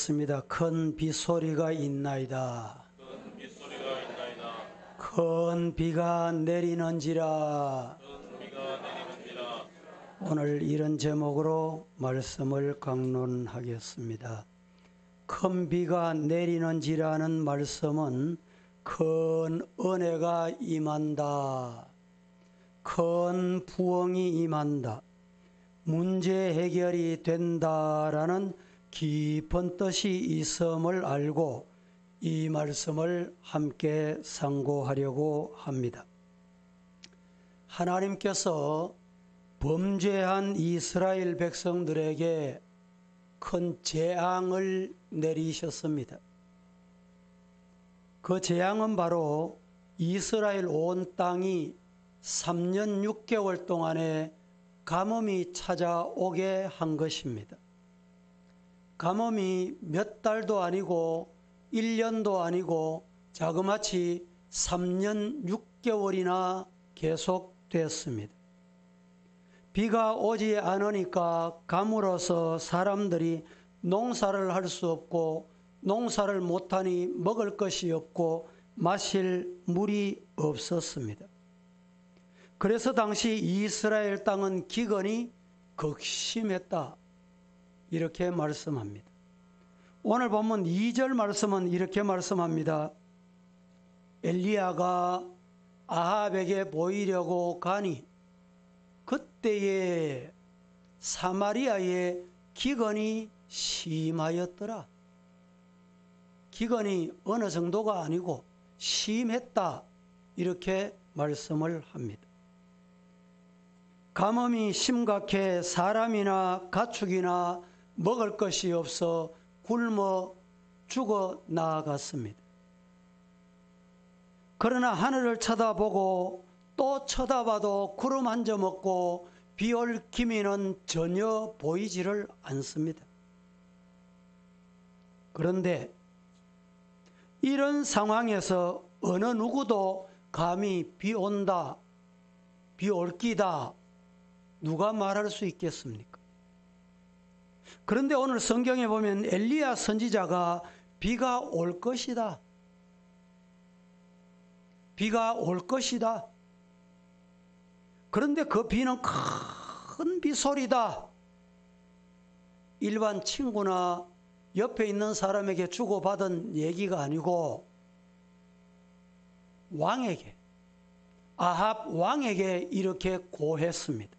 습니다. 큰 빗소리가 있나이다. 큰 비가 내리는지라. 오늘 이런 제목으로 말씀을 강론하겠습니다. 큰 비가 내리는지라는 말씀은 큰 은혜가 임한다. 큰 부흥이 임한다. 문제 해결이 된다라는 깊은 뜻이 있음을 알고 이 말씀을 함께 상고하려고 합니다. 하나님께서 범죄한 이스라엘 백성들에게 큰 재앙을 내리셨습니다. 그 재앙은 바로 이스라엘 온 땅이 3년 6개월 동안에 가뭄이 찾아오게 한 것입니다. 가뭄이 몇 달도 아니고 1년도 아니고 자그마치 3년 6개월이나 계속됐습니다. 비가 오지 않으니까 가물어서 사람들이 농사를 할 수 없고 농사를 못하니 먹을 것이 없고 마실 물이 없었습니다. 그래서 당시 이스라엘 땅은 기근이 극심했다. 이렇게 말씀합니다. 오늘 본문 2절 말씀은 이렇게 말씀합니다. 엘리야가 아합에게 보이려고 가니 그때에 사마리아에 기근이 심하였더라. 기근이 어느 정도가 아니고 심했다. 이렇게 말씀을 합니다. 가뭄이 심각해 사람이나 가축이나 먹을 것이 없어 굶어 죽어 나아갔습니다. 그러나 하늘을 쳐다보고 또 쳐다봐도 구름 한 점 없고 비 올 기미는 전혀 보이지를 않습니다. 그런데 이런 상황에서 어느 누구도 감히 비 온다, 비 올 기다 누가 말할 수 있겠습니까? 그런데 오늘 성경에 보면 엘리야 선지자가 비가 올 것이다. 비가 올 것이다. 그런데 그 비는 큰 비소리다. 일반 친구나 옆에 있는 사람에게 주고받은 얘기가 아니고 왕에게, 아합 왕에게 이렇게 고했습니다.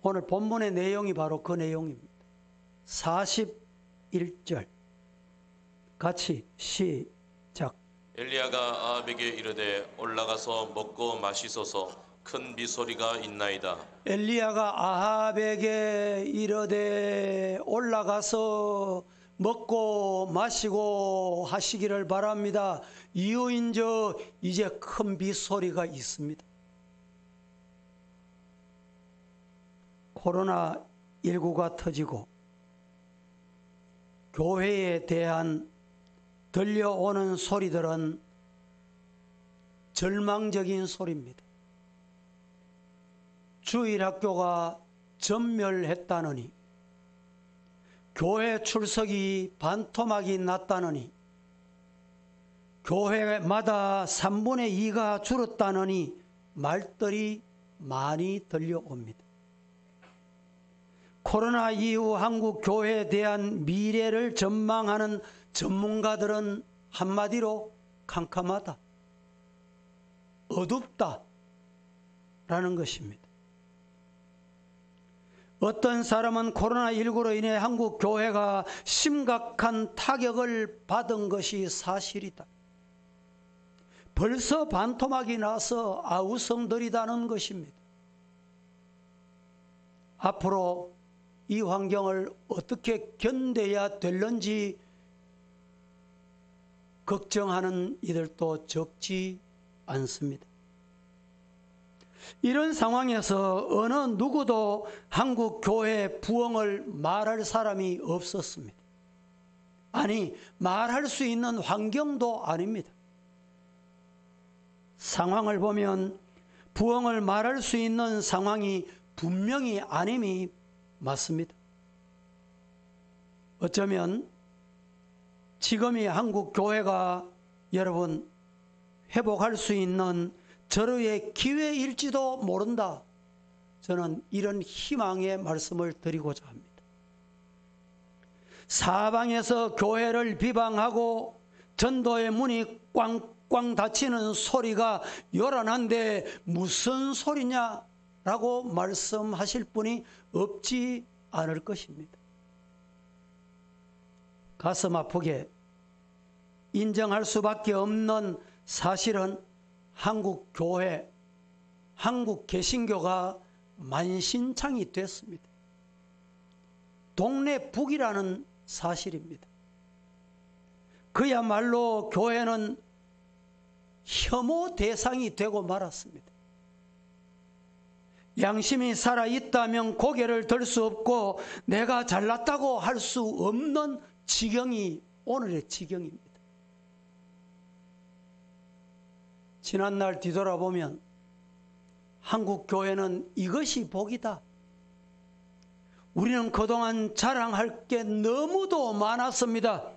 오늘 본문의 내용이 바로 그 내용입니다. 41절 같이 시작. 엘리야가 아합에게 이르되 올라가서 먹고 마시소서 큰 비소리가 있나이다. 엘리야가 아합에게 이르되 올라가서 먹고 마시고 하시기를 바랍니다. 이유인저 이제 큰 비소리가 있습니다. 코로나19가 터지고 교회에 대한 들려오는 소리들은 절망적인 소리입니다. 주일학교가 전멸했다느니, 교회 출석이 반토막이 났다느니, 교회마다 3분의 2가 줄었다느니 말들이 많이 들려옵니다. 코로나 이후 한국 교회에 대한 미래를 전망하는 전문가들은 한마디로 캄캄하다, 어둡다 라는 것입니다. 어떤 사람은 코로나19로 인해 한국 교회가 심각한 타격을 받은 것이 사실이다. 벌써 반토막이 나서 아우성들이다는 것입니다. 앞으로 이 환경을 어떻게 견뎌야 될는지 걱정하는 이들도 적지 않습니다. 이런 상황에서 어느 누구도 한국 교회 부흥을 말할 사람이 없었습니다. 아니, 말할 수 있는 환경도 아닙니다. 상황을 보면 부흥을 말할 수 있는 상황이 분명히 아님이 맞습니다. 어쩌면 지금이 한국 교회가 여러분 회복할 수 있는 절호의 기회일지도 모른다. 저는 이런 희망의 말씀을 드리고자 합니다. 사방에서 교회를 비방하고 전도의 문이 꽝꽝 닫히는 소리가 요란한데 무슨 소리냐라고 말씀하실 분이 없지 않을 것입니다. 가슴 아프게 인정할 수밖에 없는 사실은 한국 교회, 한국 개신교가 만신창이 됐습니다. 동네 북이라는 사실입니다. 그야말로 교회는 혐오 대상이 되고 말았습니다. 양심이 살아있다면 고개를 들 수 없고 내가 잘났다고 할 수 없는 지경이 오늘의 지경입니다. 지난날 뒤돌아보면 한국 교회는 이것이 복이다. 우리는 그동안 자랑할 게 너무도 많았습니다.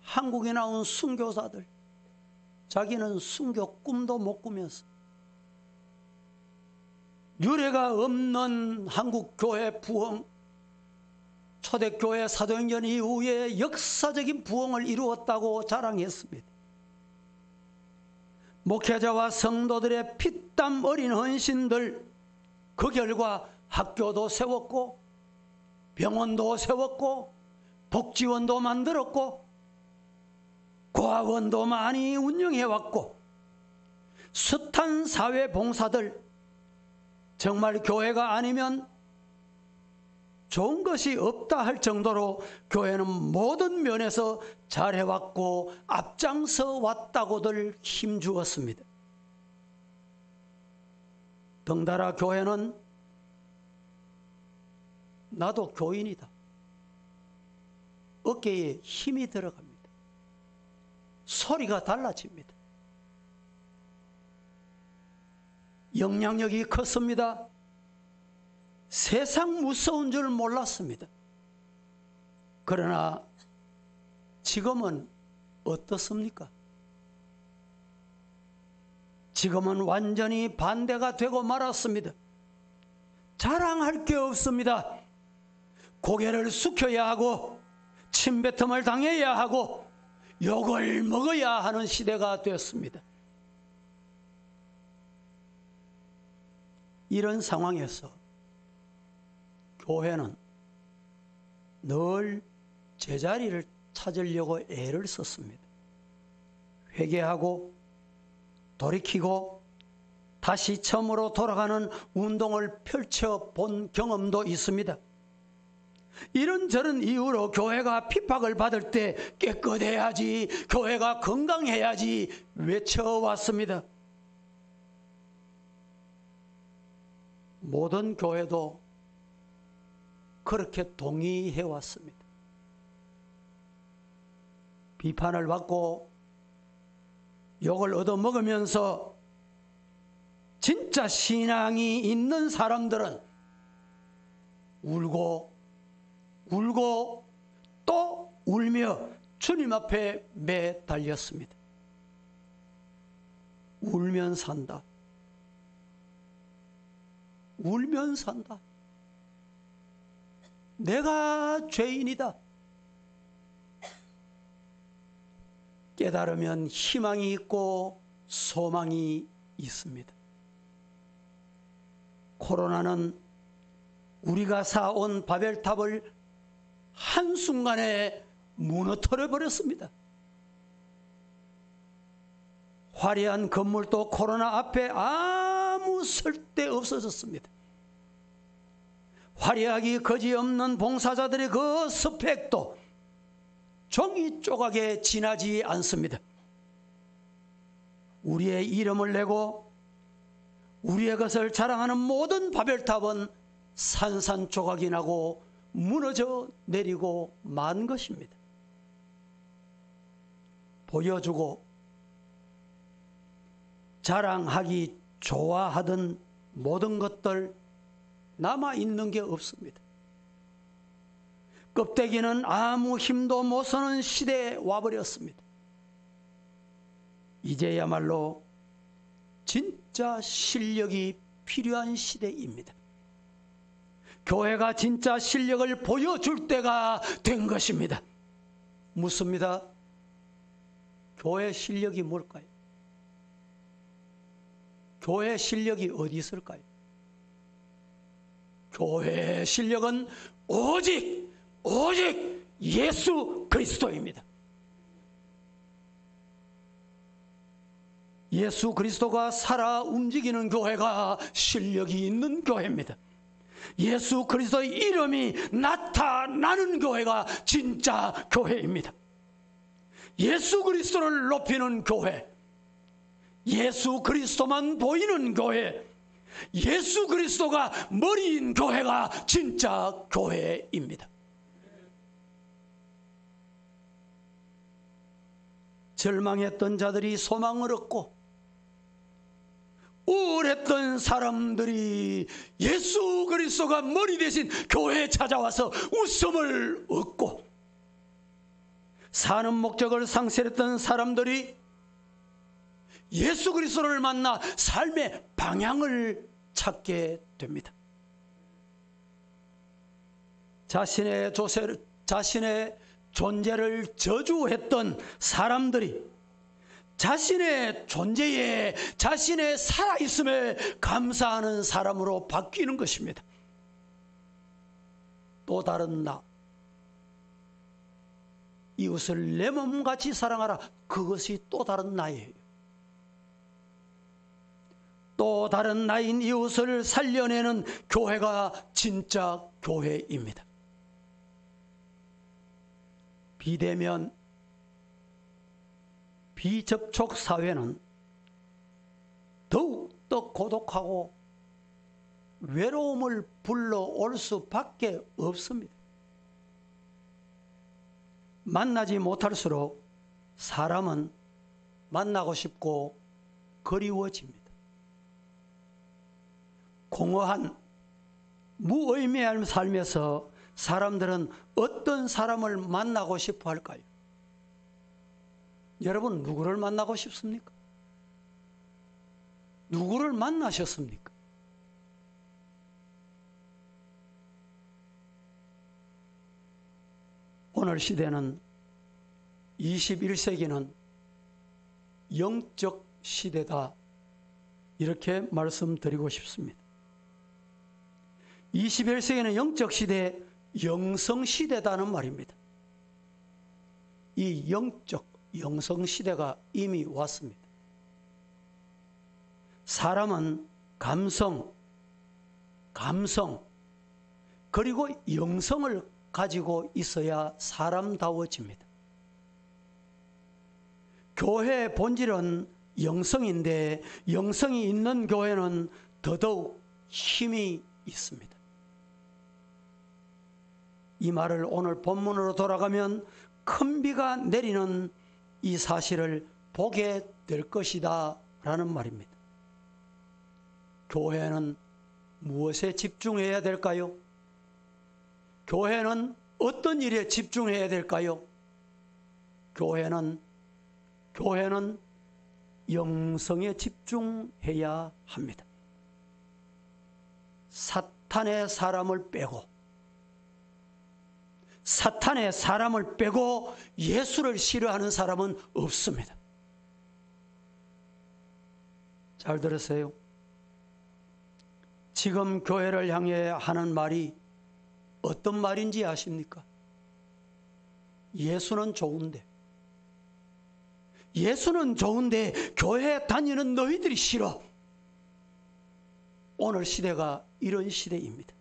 한국에 나온 순교사들, 자기는 순교 꿈도 못 꾸면서 유례가 없는 한국 교회 부흥, 초대교회 사도행전 이후에 역사적인 부흥을 이루었다고 자랑했습니다. 목회자와 성도들의 피땀 어린 헌신들, 그 결과 학교도 세웠고 병원도 세웠고 복지원도 만들었고 고아원도 많이 운영해왔고 숱한 사회봉사들, 정말 교회가 아니면 좋은 것이 없다 할 정도로 교회는 모든 면에서 잘해왔고 앞장서 왔다고들 힘주었습니다. 덩달아 교회는 나도 교인이다. 어깨에 힘이 들어갑니다. 소리가 달라집니다. 영향력이 컸습니다. 세상 무서운 줄 몰랐습니다. 그러나 지금은 어떻습니까? 지금은 완전히 반대가 되고 말았습니다. 자랑할 게 없습니다. 고개를 숙여야 하고 침뱉음을 당해야 하고 욕을 먹어야 하는 시대가 되었습니다. 이런 상황에서 교회는 늘 제자리를 찾으려고 애를 썼습니다. 회개하고 돌이키고 다시 처음으로 돌아가는 운동을 펼쳐본 경험도 있습니다. 이런저런 이유로 교회가 핍박을 받을 때 깨끗해야지, 교회가 건강해야지 외쳐왔습니다. 모든 교회도 그렇게 동의해왔습니다. 비판을 받고 욕을 얻어먹으면서 진짜 신앙이 있는 사람들은 울고 또 울며 주님 앞에 매달렸습니다. 울면 산다. 울면 산다. 내가 죄인이다. 깨달으면 희망이 있고 소망이 있습니다. 코로나는 우리가 쌓아온 바벨탑을 한순간에 무너뜨려 버렸습니다. 화려한 건물도 코로나 앞에 아무 쓸데 없어졌습니다. 화려하기 거지없는 봉사자들의 그 스펙도 종이 조각에 지나지 않습니다. 우리의 이름을 내고 우리의 것을 자랑하는 모든 바벨탑은 산산조각이 나고 무너져 내리고 만 것입니다. 보여주고 자랑하기 좋아하던 모든 것들 남아있는 게 없습니다. 껍데기는 아무 힘도 못 쓰는 시대에 와버렸습니다. 이제야말로 진짜 실력이 필요한 시대입니다. 교회가 진짜 실력을 보여줄 때가 된 것입니다. 묻습니다. 교회 실력이 뭘까요? 교회 실력이 어디 있을까요? 교회의 실력은 오직 예수 그리스도입니다. 예수 그리스도가 살아 움직이는 교회가 실력이 있는 교회입니다. 예수 그리스도의 이름이 나타나는 교회가 진짜 교회입니다. 예수 그리스도를 높이는 교회, 예수 그리스도만 보이는 교회, 예수 그리스도가 머리인 교회가 진짜 교회입니다. 절망했던 자들이 소망을 얻고 우울했던 사람들이 예수 그리스도가 머리 대신 교회에 찾아와서 웃음을 얻고, 사는 목적을 상실했던 사람들이 예수 그리스도를 만나 삶의 방향을 찾게 됩니다. 자신의 존재를 저주했던 사람들이 자신의 존재에, 자신의 살아있음에 감사하는 사람으로 바뀌는 것입니다. 또 다른 나, 이웃을 내 몸같이 사랑하라. 그것이 또 다른 나예요. 또 다른 나인 이웃을 살려내는 교회가 진짜 교회입니다. 비대면, 비접촉 사회는 더욱더 고독하고 외로움을 불러올 수밖에 없습니다. 만나지 못할수록 사람은 만나고 싶고 그리워집니다. 공허한 무의미한 삶에서 사람들은 어떤 사람을 만나고 싶어 할까요? 여러분, 누구를 만나고 싶습니까? 누구를 만나셨습니까? 오늘 시대는, 21세기는 영적 시대다, 이렇게 말씀드리고 싶습니다. 21세기는 영적 시대, 영성 시대다는 말입니다. 이 영성 시대가 이미 왔습니다. 사람은 감성, 그리고 영성을 가지고 있어야 사람다워집니다. 교회의 본질은 영성인데, 영성이 있는 교회는 더더욱 힘이 있습니다. 이 말을 오늘 본문으로 돌아가면 큰 비가 내리는 이 사실을 보게 될 것이다 라는 말입니다. 교회는 무엇에 집중해야 될까요? 교회는 어떤 일에 집중해야 될까요? 교회는 영성에 집중해야 합니다. 사탄의 사람을 빼고 예수를 싫어하는 사람은 없습니다. 잘 들으세요. 지금 교회를 향해 하는 말이 어떤 말인지 아십니까? 예수는 좋은데 교회 다니는 너희들이 싫어. 오늘 시대가 이런 시대입니다.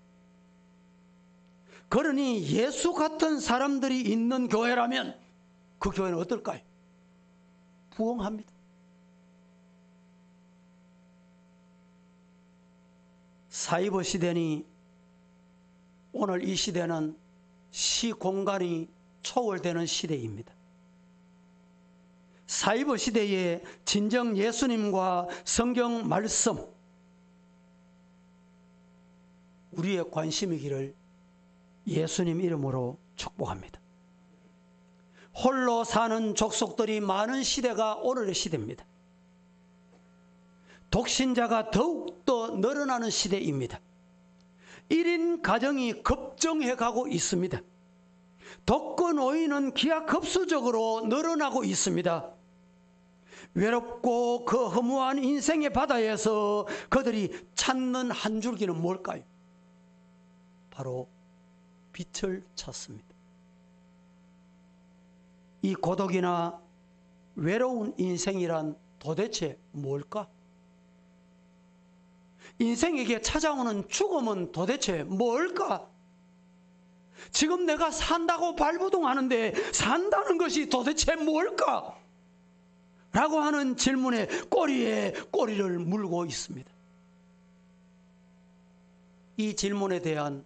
그러니 예수 같은 사람들이 있는 교회라면 그 교회는 어떨까요? 부흥합니다. 사이버 시대니 오늘 이 시대는 시공간이 초월되는 시대입니다. 사이버 시대에 진정 예수님과 성경 말씀, 우리의 관심이기를 예수님 이름으로 축복합니다. 홀로 사는 족속들이 많은 시대가 오늘의 시대입니다. 독신자가 더욱더 늘어나는 시대입니다. 1인 가정이 급증해 가고 있습니다. 독거노인은 기하급수적으로 늘어나고 있습니다. 외롭고 그 허무한 인생의 바다에서 그들이 찾는 한 줄기는 뭘까요? 바로 빛을 찾습니다. 이 고독이나 외로운 인생이란 도대체 뭘까? 인생에게 찾아오는 죽음은 도대체 뭘까? 지금 내가 산다고 발부둥하는데 산다는 것이 도대체 뭘까? 라고 하는 질문에 꼬리에 꼬리를 물고 있습니다. 이 질문에 대한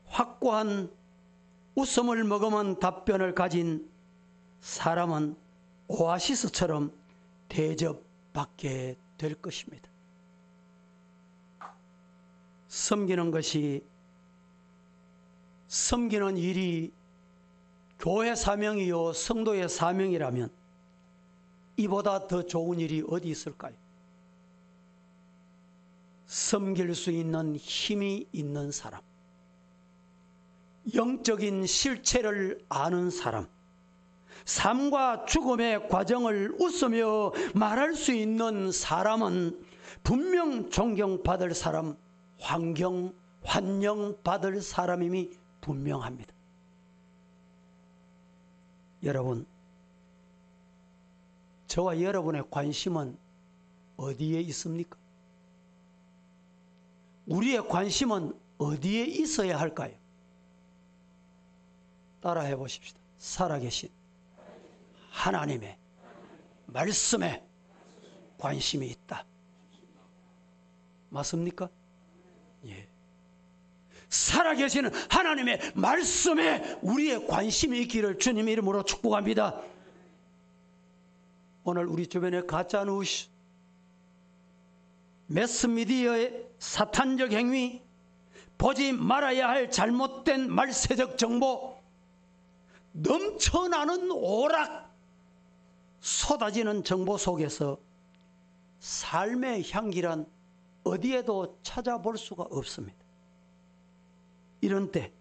확고한 웃음을 머금은 답변을 가진 사람은 오아시스처럼 대접받게 될 것입니다. 섬기는 일이 교회 사명이요 성도의 사명이라면 이보다 더 좋은 일이 어디 있을까요? 섬길 수 있는 힘이 있는 사람, 영적인 실체를 아는 사람, 삶과 죽음의 과정을 웃으며 말할 수 있는 사람은 분명 존경받을 사람, 환영받을 사람임이 분명합니다. 여러분, 저와 여러분의 관심은 어디에 있습니까? 우리의 관심은 어디에 있어야 할까요? 따라해 보십시다. 살아계신 하나님의 말씀에 관심이 있다. 맞습니까? 예. 살아계시는 하나님의 말씀에 우리의 관심이 있기를 주님 이름으로 축복합니다. 오늘 우리 주변에 가짜뉴스, 매스미디어의 사탄적 행위, 보지 말아야 할 잘못된 말세적 정보, 넘쳐나는 오락, 쏟아지는 정보 속에서 삶의 향기란 어디에도 찾아볼 수가 없습니다. 이런 때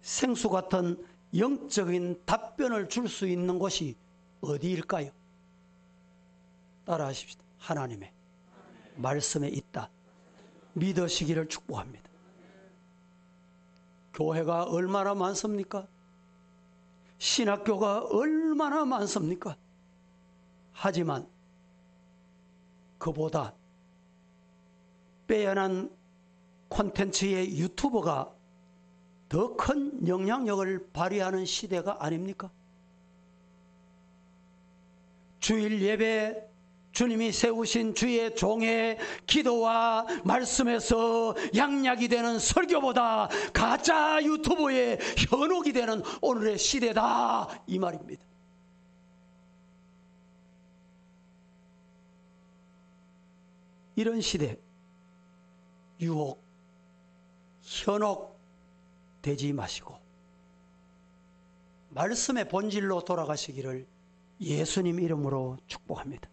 생수 같은 영적인 답변을 줄 수 있는 곳이 어디일까요? 따라하십시다. 하나님의 말씀에 있다. 믿으시기를 축복합니다. 교회가 얼마나 많습니까? 신학교가 얼마나 많습니까? 하지만 그보다 빼어난 콘텐츠의 유튜버가 더 큰 영향력을 발휘하는 시대가 아닙니까? 주일 예배, 주님이 세우신 주의 종의 기도와 말씀에서 양약이 되는 설교보다 가짜 유튜버의 현혹이 되는 오늘의 시대다, 이 말입니다. 이런 시대, 유혹, 현혹 되지 마시고 말씀의 본질로 돌아가시기를 예수님 이름으로 축복합니다.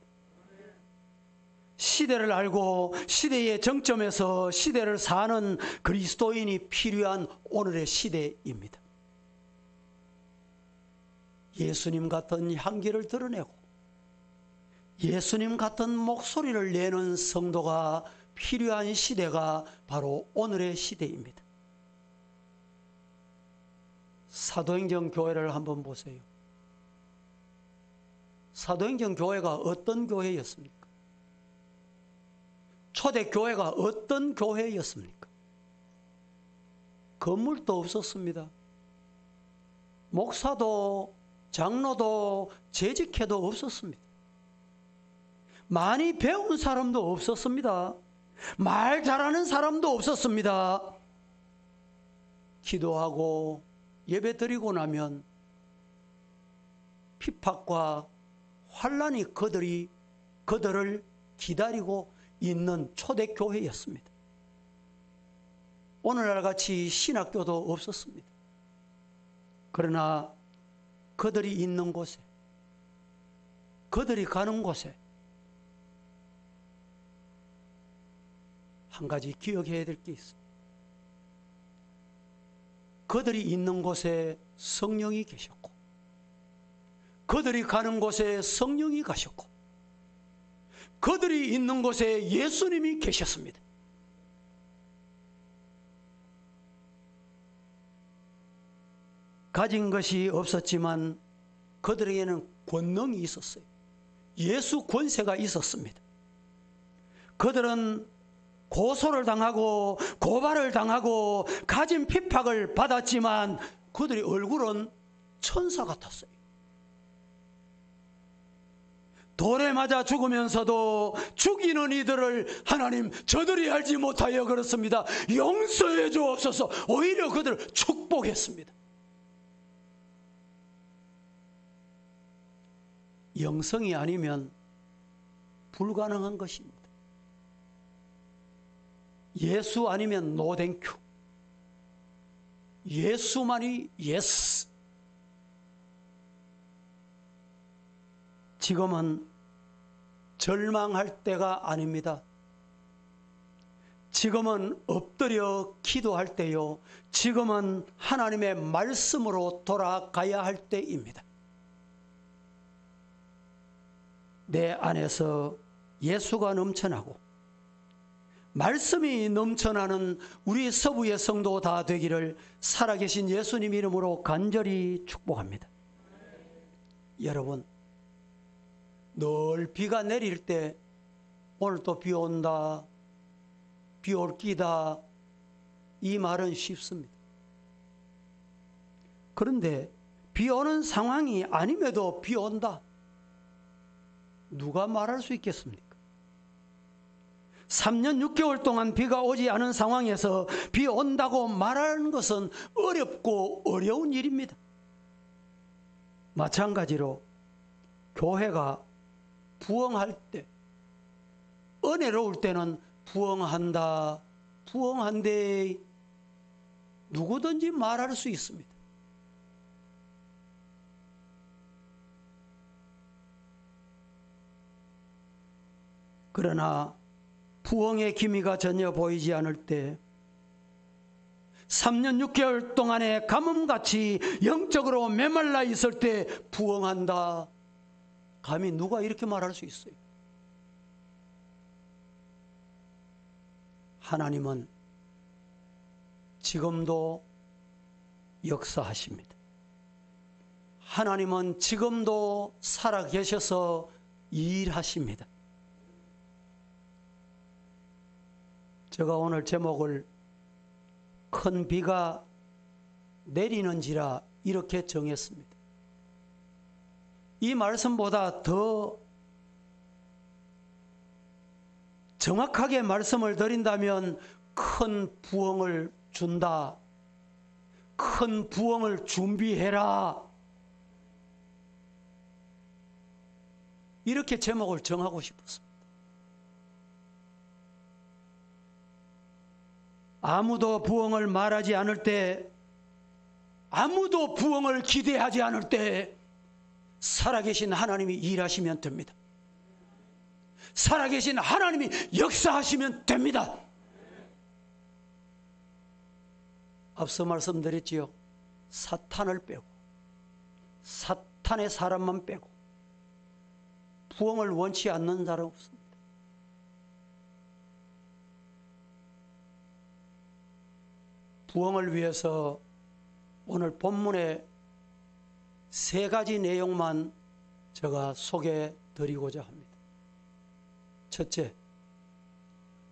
시대를 알고 시대의 정점에서 시대를 사는 그리스도인이 필요한 오늘의 시대입니다. 예수님 같은 향기를 드러내고 예수님 같은 목소리를 내는 성도가 필요한 시대가 바로 오늘의 시대입니다. 사도행전 교회를 한번 보세요. 사도행전 교회가 어떤 교회였습니까? 초대교회가 어떤 교회였습니까? 건물도 없었습니다. 목사도 장로도 재직회도 없었습니다. 많이 배운 사람도 없었습니다. 말 잘하는 사람도 없었습니다. 기도하고 예배 드리고 나면 핍박과 환난이 그들을 기다리고 있는 초대교회였습니다. 오늘날 같이 신학교도 없었습니다. 그러나 그들이 있는 곳에, 그들이 가는 곳에 한 가지 기억해야 될 게 있습니다. 그들이 있는 곳에 성령이 계셨고, 그들이 가는 곳에 성령이 가셨고, 그들이 있는 곳에 예수님이 계셨습니다. 가진 것이 없었지만 그들에게는 권능이 있었어요. 예수 권세가 있었습니다. 그들은 고소를 당하고 고발을 당하고 가진 핍박을 받았지만 그들의 얼굴은 천사 같았어요. 돌에 맞아 죽으면서도 죽이는 이들을 하나님, 저들이 알지 못하여 그렇습니다, 용서해 주옵소서. 오히려 그들을 축복했습니다. 영성이 아니면 불가능한 것입니다. 예수 아니면 노땡큐. 예수만이 예스. 지금은 절망할 때가 아닙니다. 지금은 엎드려 기도할 때요. 지금은 하나님의 말씀으로 돌아가야 할 때입니다. 내 안에서 예수가 넘쳐나고 말씀이 넘쳐나는 우리 서부의 성도 다 되기를 살아계신 예수님 이름으로 간절히 축복합니다. 여러분, 늘 비가 내릴 때 오늘 또 비 온다, 비 올 끼다, 이 말은 쉽습니다. 그런데 비 오는 상황이 아님에도 비 온다, 누가 말할 수 있겠습니까? 3년 6개월 동안 비가 오지 않은 상황에서 비 온다고 말하는 것은 어렵고 어려운 일입니다. 마찬가지로 교회가 부흥할 때, 은혜로울 때는 부흥한다, 부흥한데 누구든지 말할 수 있습니다. 그러나 부흥의 기미가 전혀 보이지 않을 때, 3년 6개월 동안에 가뭄같이 영적으로 메말라 있을 때 부흥한다, 감히 누가 이렇게 말할 수 있어요? 하나님은 지금도 역사하십니다. 하나님은 지금도 살아계셔서 일하십니다. 제가 오늘 제목을 큰 비가 내리는지라 이렇게 정했습니다. 이 말씀보다 더 정확하게 말씀을 드린다면 큰 부흥을 준다, 큰 부흥을 준비해라, 이렇게 제목을 정하고 싶었습니다. 아무도 부흥을 말하지 않을 때, 아무도 부흥을 기대하지 않을 때 살아계신 하나님이 일하시면 됩니다. 살아계신 하나님이 역사하시면 됩니다. 앞서 말씀드렸지요. 사탄을 빼고, 사탄의 사람만 빼고 부흥을 원치 않는 사람 없습니다. 부흥을 위해서 오늘 본문의 3가지 내용만 제가 소개해 드리고자 합니다. 첫째,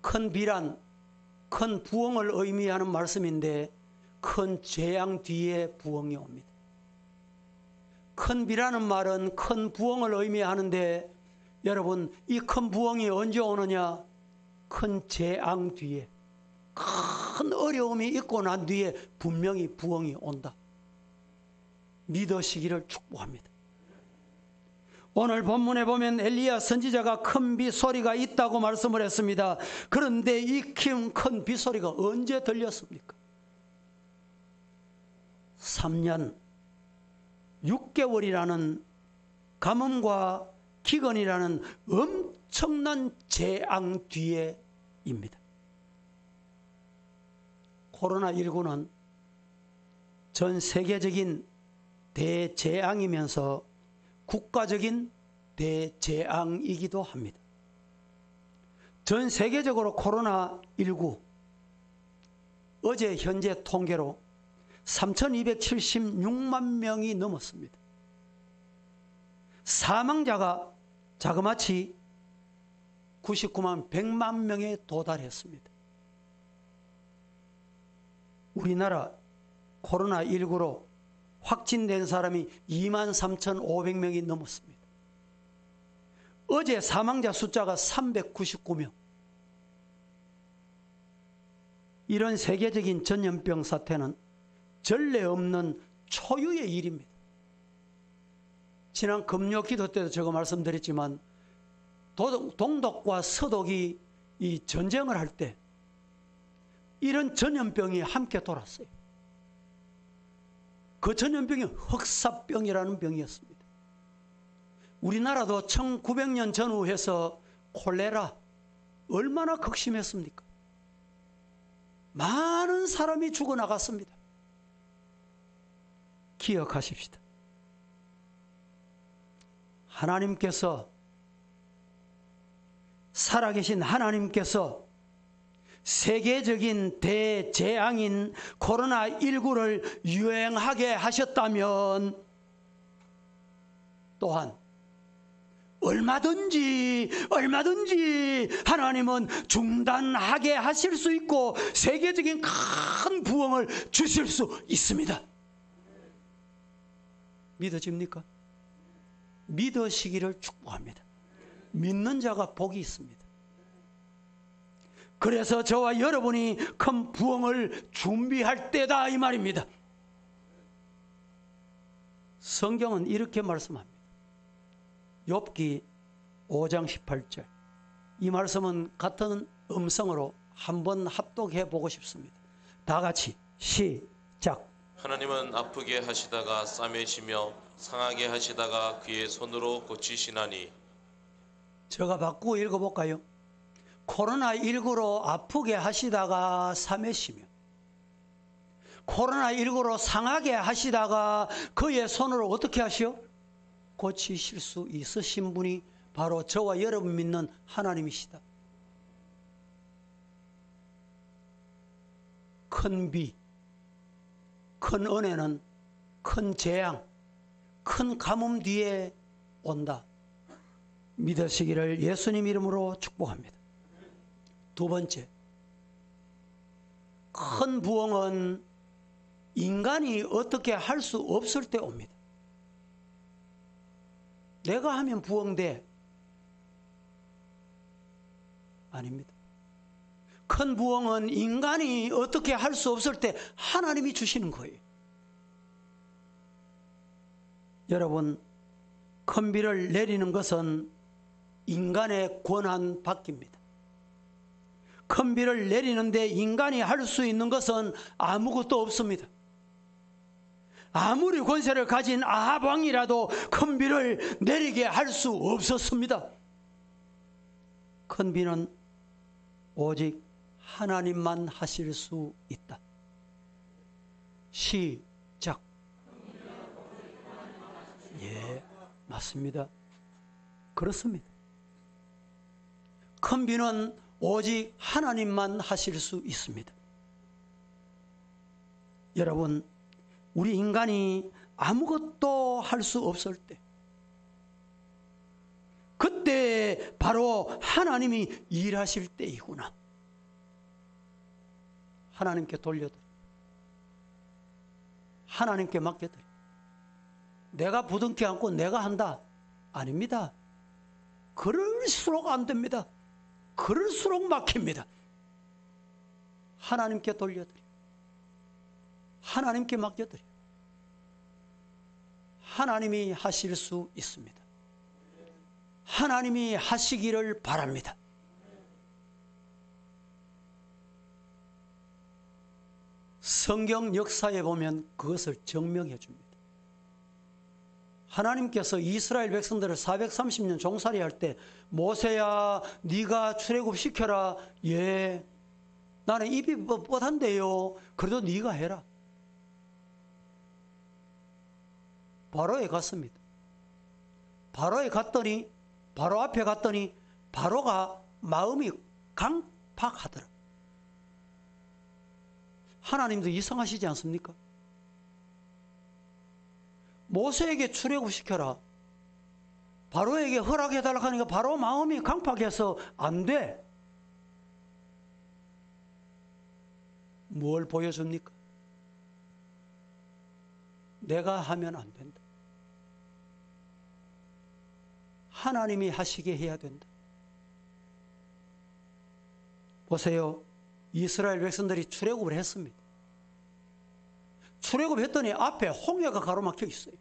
큰 비란 큰 부흥을 의미하는 말씀인데 큰 재앙 뒤에 부흥이 옵니다. 큰 비라는 말은 큰 부흥을 의미하는데 여러분, 이 큰 부흥이 언제 오느냐? 큰 재앙 뒤에, 큰 어려움이 있고 난 뒤에 분명히 부흥이 온다. 믿으시기를 축복합니다. 오늘 본문에 보면 엘리야 선지자가 큰 빗소리가 있다고 말씀을 했습니다. 그런데 이 큰 빗소리가 언제 들렸습니까? 3년 6개월이라는 가뭄과 기근이라는 엄청난 재앙 뒤에입니다. 코로나19는 전 세계적인 대재앙이면서 국가적인 대재앙이기도 합니다. 전 세계적으로 코로나19 어제 현재 통계로 3,276만 명이 넘었습니다. 사망자가 자그마치 99만 100만 명에 도달했습니다. 우리나라 코로나19로 확진된 사람이 23,500명이 넘었습니다. 어제 사망자 숫자가 399명. 이런 세계적인 전염병 사태는 전례 없는 초유의 일입니다. 지난 금요 기도 때도 제가 말씀드렸지만 동독과 서독이 이 전쟁을 할 때 이런 전염병이 함께 돌았어요. 그 전염병이 흑사병이라는 병이었습니다. 우리나라도 1900년 전후해서 콜레라 얼마나 극심했습니까? 많은 사람이 죽어나갔습니다. 기억하십시다. 하나님께서, 살아계신 하나님께서 세계적인 대재앙인 코로나19를 유행하게 하셨다면 또한 얼마든지 하나님은 중단하게 하실 수 있고 세계적인 큰 부흥을 주실 수 있습니다. 믿어집니까? 믿으시기를 축복합니다. 믿는 자가 복이 있습니다. 그래서 저와 여러분이 큰 부흥을 준비할 때다 이 말입니다. 성경은 이렇게 말씀합니다. 욥기 5장 18절. 이 말씀은 같은 음성으로 한번 합독해 보고 싶습니다. 다 같이 시작. 하나님은 아프게 하시다가 싸매시며 상하게 하시다가 그의 손으로 고치시나니. 제가 바꾸고 읽어볼까요? 코로나19로 아프게 하시다가 싸매시며 코로나19로 상하게 하시다가 그의 손으로 어떻게 하시오? 고치실 수 있으신 분이 바로 저와 여러분 믿는 하나님이시다. 큰 비, 큰 은혜는 큰 재앙, 큰 가뭄 뒤에 온다. 믿으시기를 예수님 이름으로 축복합니다. 두 번째, 큰 부흥은 인간이 어떻게 할 수 없을 때 옵니다. 내가 하면 부흥돼. 아닙니다. 큰 부흥은 인간이 어떻게 할 수 없을 때 하나님이 주시는 거예요. 여러분, 큰 비를 내리는 것은 인간의 권한 밖입니다. 큰 비를 내리는데 인간이 할 수 있는 것은 아무것도 없습니다. 아무리 권세를 가진 아합 왕이라도 큰 비를 내리게 할 수 없었습니다. 큰 비는 오직 하나님만 하실 수 있다. 시작. 예, 맞습니다. 그렇습니다. 큰 비는 오직 하나님만 하실 수 있습니다. 여러분, 우리 인간이 아무것도 할 수 없을 때, 그때 바로 하나님이 일하실 때이구나. 하나님께 돌려드려. 하나님께 맡겨드려. 내가 부둥켜 안고 내가 한다. 아닙니다. 그럴수록 안 됩니다. 그럴수록 막힙니다. 하나님께 돌려드려. 하나님께 맡겨드려. 하나님이 하실 수 있습니다. 하나님이 하시기를 바랍니다. 성경 역사에 보면 그것을 증명해 줍니다. 하나님께서 이스라엘 백성들을 430년 종살이 할 때 모세야 네가 출애굽시켜라. 예, 나는 입이 뻣뻣한데요. 그래도 네가 해라. 바로에 갔습니다. 바로에 갔더니 바로 앞에 갔더니 바로가 마음이 강팍하더라. 하나님도 이상하시지 않습니까? 모세에게 출애굽시켜라. 바로에게 허락해달라고 하니까 바로 마음이 강팍해서 안 돼. 뭘 보여줍니까? 내가 하면 안 된다. 하나님이 하시게 해야 된다. 보세요. 이스라엘 백성들이 출애굽을 했습니다. 출애굽했더니 앞에 홍해가 가로막혀 있어요.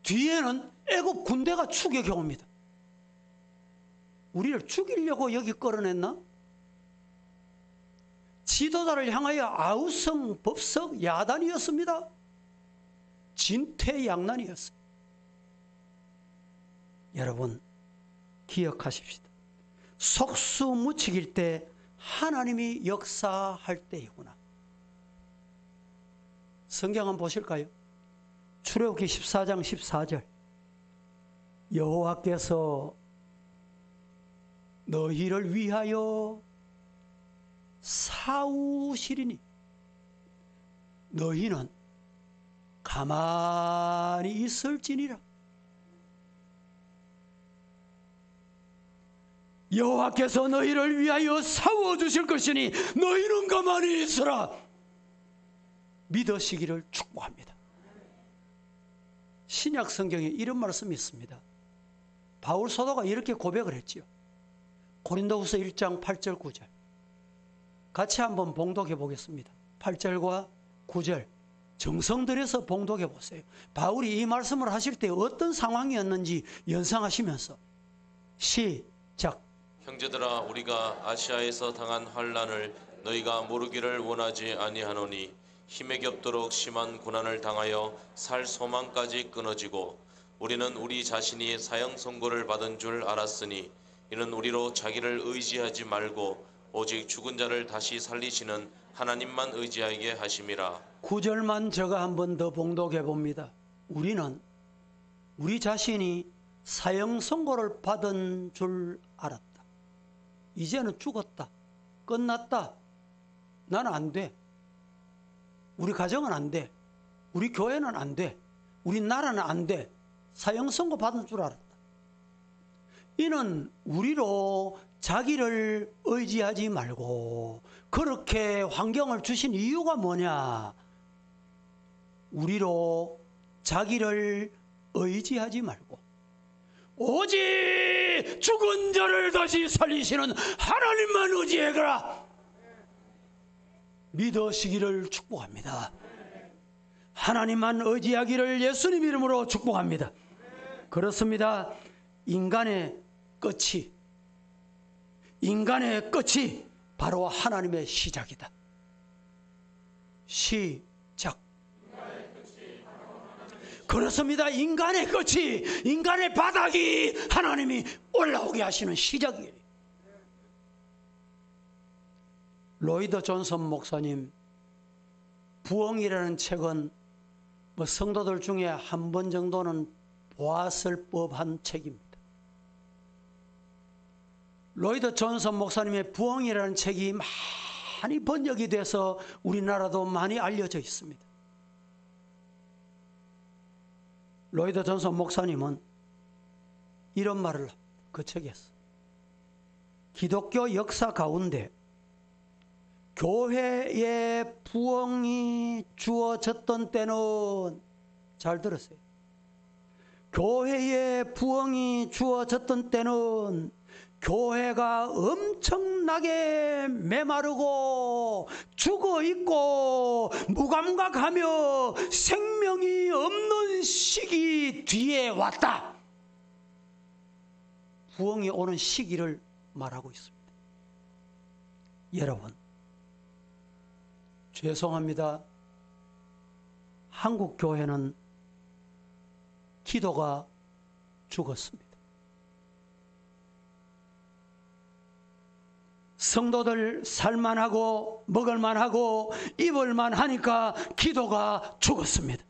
뒤에는 애굽 군대가 추격해 옵니다. 우리를 죽이려고 여기 끌어냈나? 지도자를 향하여 아우성법석 야단이었습니다. 진퇴양난이었어요. 여러분 기억하십시다. 속수무책일 때 하나님이 역사할 때이구나. 성경 한번 보실까요? 출애굽기 14장 14절. 여호와께서 너희를 위하여 싸우시리니 너희는 가만히 있을지니라. 여호와께서 너희를 위하여 싸워주실 것이니 너희는 가만히 있으라. 믿으시기를 축복합니다. 신약 성경에 이런 말씀이 있습니다. 바울 사도가 이렇게 고백을 했지요. 고린도후서 1장 8절 9절. 같이 한번 봉독해 보겠습니다. 8절과 9절 정성 들여서 봉독해 보세요. 바울이 이 말씀을 하실 때 어떤 상황이었는지 연상하시면서 시작. 형제들아, 우리가 아시아에서 당한 환난을 너희가 모르기를 원하지 아니하노니 힘에 겹도록 심한 고난을 당하여 살 소망까지 끊어지고 우리는 우리 자신이 사형 선고를 받은 줄 알았으니 이는 우리로 자기를 의지하지 말고 오직 죽은 자를 다시 살리시는 하나님만 의지하게 하심이라. 9절만 제가 한 번 더 봉독해 봅니다. 우리는 우리 자신이 사형 선고를 받은 줄 알았다. 이제는 죽었다. 끝났다. 나는 안 돼. 우리 가정은 안 돼. 우리 교회는 안 돼. 우리 나라는 안 돼. 사형 선고 받은 줄 알았다. 이는 우리로 자기를 의지하지 말고 그렇게 환경을 주신 이유가 뭐냐? 우리로 자기를 의지하지 말고 오직 죽은 자를 다시 살리시는 하나님만 의지해라. 믿으시기를 축복합니다. 하나님만 의지하기를 예수님 이름으로 축복합니다. 그렇습니다. 인간의 끝이 바로 하나님의 시작이다. 시작. 그렇습니다. 인간의 끝이, 인간의 바닥이 하나님이 올라오게 하시는 시작이에요. 로이드 존슨 목사님 부흥이라는 책은 성도들 중에 한 번 정도는 보았을 법한 책입니다. 로이드 존슨 목사님의 부흥이라는 책이 많이 번역이 돼서 우리나라도 많이 알려져 있습니다. 로이드 존슨 목사님은 이런 말을 그 책에 했어요. 기독교 역사 가운데 교회의 부흥이 주어졌던 때는, 잘 들으세요. 교회의 부흥이 주어졌던 때는 교회가 엄청나게 메마르고 죽어 있고 무감각하며 생명이 없는 시기 뒤에 왔다. 부흥이 오는 시기를 말하고 있습니다. 여러분, 죄송합니다. 한국 교회는 기도가 죽었습니다. 성도들 살만하고 먹을만하고 입을만하니까 기도가 죽었습니다.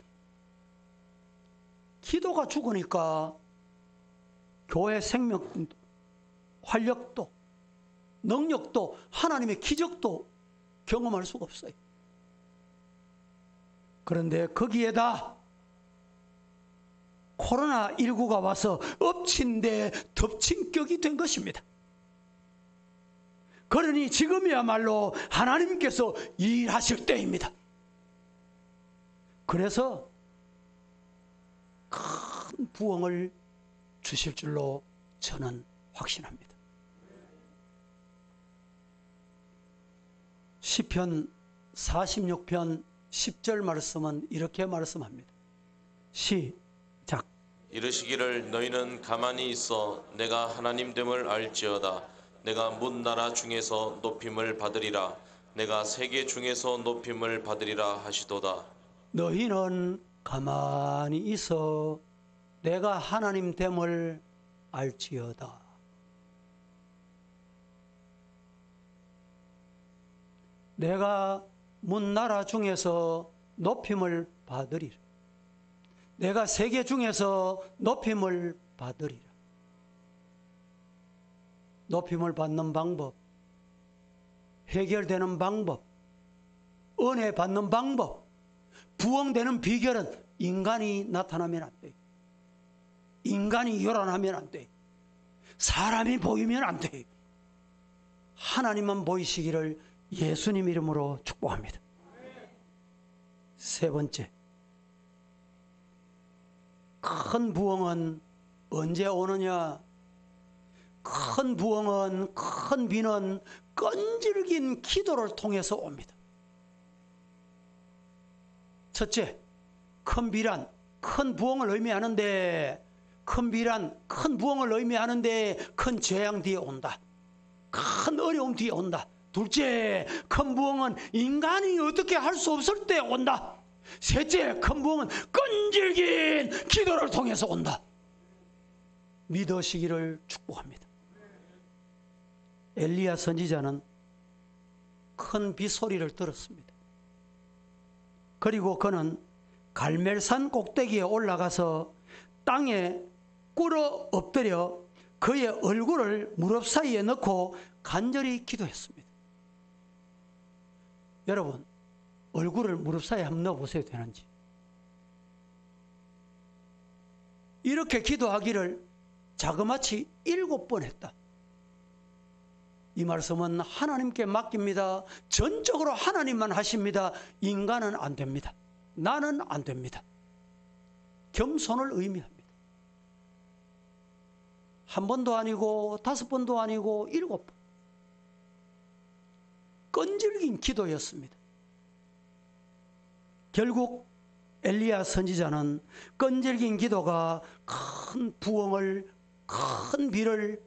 기도가 죽으니까 교회 생명, 활력도, 능력도, 하나님의 기적도 경험할 수가 없어요. 그런데 거기에다 코로나19가 와서 엎친 데 덮친 격이 된 것입니다. 그러니 지금이야말로 하나님께서 일하실 때입니다. 그래서 큰 부흥을 주실 줄로 저는 확신합니다. 시편 46편 10절 말씀은 이렇게 말씀합니다. 시작. 이르시기를 너희는 가만히 있어 내가 하나님됨을 알지어다. 내가 문 나라 중에서 높임을 받으리라. 내가 세계 중에서 높임을 받으리라 하시도다. 너희는 가만히 있어 내가 하나님됨을 알지어다. 내가 문 나라 중에서 높임을 받으리라. 내가 세계 중에서 높임을 받으리라. 높임을 받는 방법, 해결되는 방법, 은혜 받는 방법, 부흥되는 비결은 인간이 나타나면 안 돼. 인간이 요란하면 안 돼. 사람이 보이면 안 돼. 하나님만 보이시기를 예수님 이름으로 축복합니다. 세 번째, 큰 부흥은 언제 오느냐? 큰 부흥은, 큰 비는 끈질긴 기도를 통해서 옵니다. 첫째, 큰 비란 큰 부흥을 의미하는데, 큰 비란 큰 부흥을 의미하는데 큰 재앙 뒤에 온다. 큰 어려움 뒤에 온다. 둘째, 큰 부흥은 인간이 어떻게 할 수 없을 때 온다. 셋째, 큰 부흥은 끈질긴 기도를 통해서 온다. 믿으시기를 축복합니다. 엘리야 선지자는 큰 비 소리를 들었습니다. 그리고 그는 갈멜산 꼭대기에 올라가서 땅에 꿇어 엎드려 그의 얼굴을 무릎 사이에 넣고 간절히 기도했습니다. 여러분, 얼굴을 무릎 사이에 한번 넣어보세요. 되는지. 이렇게 기도하기를 자그마치 7번 했다. 이 말씀은 하나님께 맡깁니다. 전적으로 하나님만 하십니다. 인간은 안 됩니다. 나는 안 됩니다. 겸손을 의미합니다. 한 번도 아니고 5번도 아니고 7번. 끈질긴 기도였습니다. 결국 엘리야 선지자는 끈질긴 기도가 큰 부흥을, 큰 비를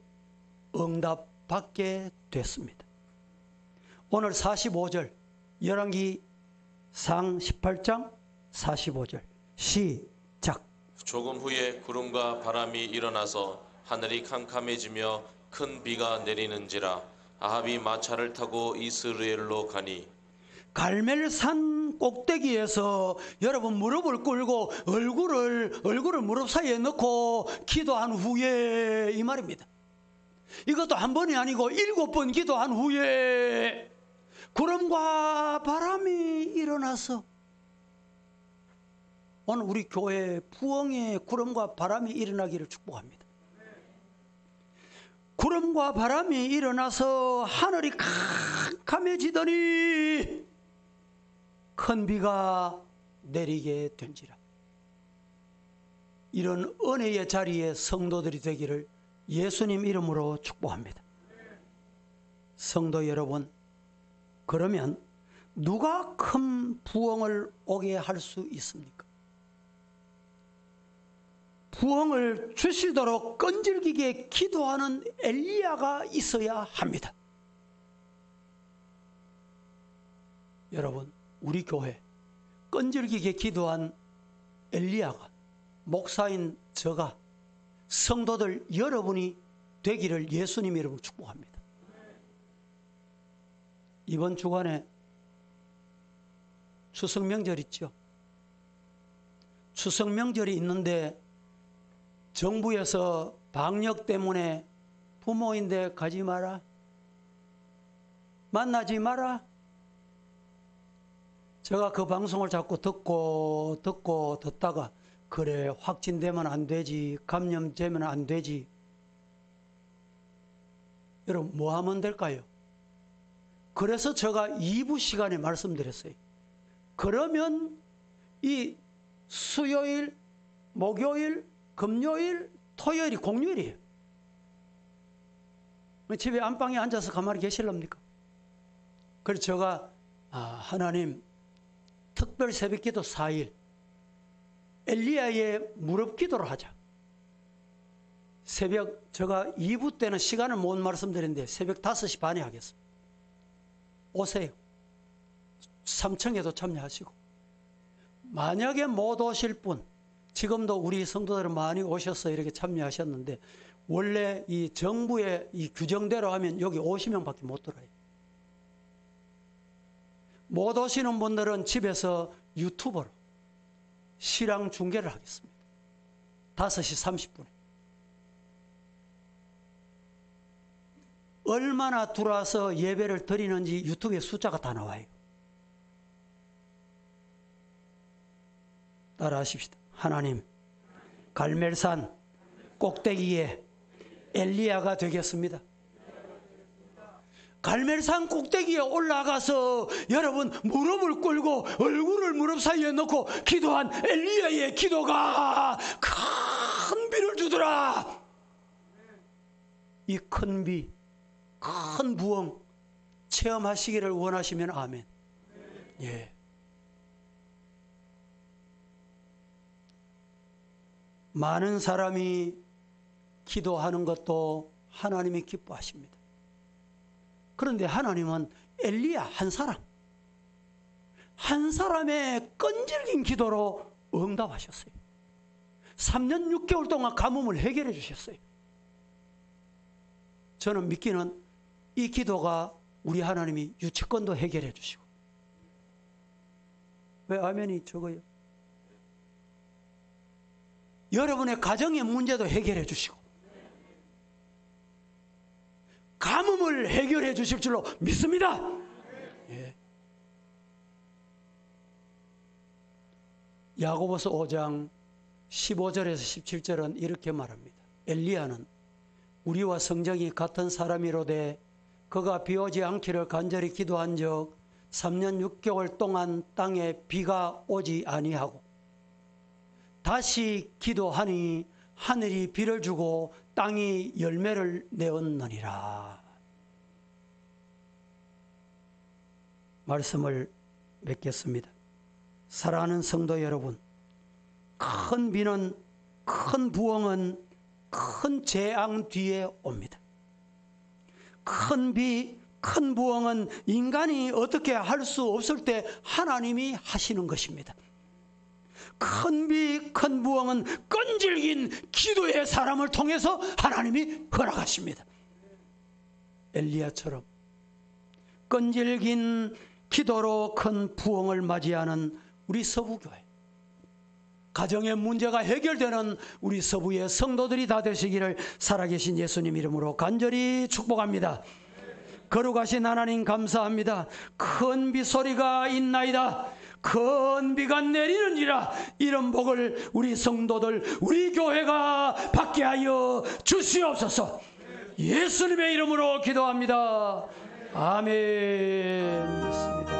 응답받게 됐습니다. 오늘 45절, 열왕기상 18장 45절 시작. 조금 후에 구름과 바람이 일어나서 하늘이 캄캄해지며 큰 비가 내리는지라. 아합이 마차를 타고 이스라엘로 가니. 갈멜산 꼭대기에서 여러분 무릎을 꿇고 얼굴을 무릎 사이에 넣고 기도한 후에, 이 말입니다. 이것도 한 번이 아니고 7번 기도한 후에 구름과 바람이 일어나서, 오늘 우리 교회 부흥에 구름과 바람이 일어나기를 축복합니다. 구름과 바람이 일어나서 하늘이 캄캄해지더니 큰 비가 내리게 된지라. 이런 은혜의 자리에 성도들이 되기를 예수님 이름으로 축복합니다. 성도 여러분, 그러면 누가 큰 부흥을 오게 할 수 있습니까? 부흥을 주시도록 끈질기게 기도하는 엘리야가 있어야 합니다. 여러분, 우리 교회 끈질기게 기도한 엘리야가, 목사인 저가, 성도들 여러분이 되기를 예수님 이름으로 축복합니다. 이번 주간에 추석 명절 있죠. 추석 명절이 있는데 정부에서 방역 때문에 부모인데 가지 마라, 만나지 마라. 제가 그 방송을 자꾸 듣다가 그래, 확진되면 안 되지, 감염되면 안 되지. 여러분, 뭐 하면 될까요? 그래서 제가 2부 시간에 말씀드렸어요. 그러면 이 수요일, 목요일, 금요일, 토요일이 공휴일이에요. 집에 안방에 앉아서 가만히 계실랍니까? 그래서 제가 하나님, 특별 새벽기도 4일 엘리야의 무릎 기도를 하자. 새벽, 제가 2부 때는 시간을 못 말씀드렸는데 새벽 5시 반에 하겠습니다. 오세요. 3층에도 참여하시고. 만약에 못 오실 분, 지금도 우리 성도들은 많이 오셔서 이렇게 참여하셨는데, 원래 이 정부의 이 규정대로 하면 여기 50명밖에 못 들어요. 못 오시는 분들은 집에서 유튜버로 실황 중계를 하겠습니다. 5시 30분에. 얼마나 들어와서 예배를 드리는지 유튜브에 숫자가 다 나와요. 따라하십시다. 하나님, 갈멜산 꼭대기에 엘리야가 되겠습니다. 갈멜산 꼭대기에 올라가서 여러분 무릎을 꿇고 얼굴을 무릎 사이에 넣고 기도한 엘리야의 기도가 큰 비를 주더라. 이 큰 비, 큰 부흥 체험하시기를 원하시면 아멘. 예. 많은 사람이 기도하는 것도 하나님이 기뻐하십니다. 그런데 하나님은 엘리야 한 사람의 끈질긴 기도로 응답하셨어요. 3년 6개월 동안 가뭄을 해결해 주셨어요. 저는 믿기는 이 기도가 우리 하나님이 유치권도 해결해 주시고. 왜 아멘이 적어요? 여러분의 가정의 문제도 해결해 주시고 가뭄을 해결해 주실 줄로 믿습니다. 예. 야고보서 5장 15절에서 17절은 이렇게 말합니다. 엘리야는 우리와 성정이 같은 사람이로되 그가 비 오지 않기를 간절히 기도한 적 3년 6개월 동안 땅에 비가 오지 아니하고 다시 기도하니 하늘이 비를 주고 땅이 열매를 내었느니라. 말씀을 맺겠습니다. 사랑하는 성도 여러분, 큰 비는, 큰 부흥은 큰 재앙 뒤에 옵니다. 큰 비, 큰 부흥은 인간이 어떻게 할 수 없을 때 하나님이 하시는 것입니다. 큰 비, 큰 부흥은 끈질긴 기도의 사람을 통해서 하나님이 허락하십니다. 엘리야처럼 끈질긴 기도로 큰 부흥을 맞이하는 우리 서부교회, 가정의 문제가 해결되는 우리 서부의 성도들이 다 되시기를 살아계신 예수님 이름으로 간절히 축복합니다. 거룩하신 하나님 감사합니다. 큰 빗소리가 있나이다. 큰 비가 내리느니라. 이런 복을 우리 성도들, 우리 교회가 받게 하여 주시옵소서. 예수님의 이름으로 기도합니다. 아멘.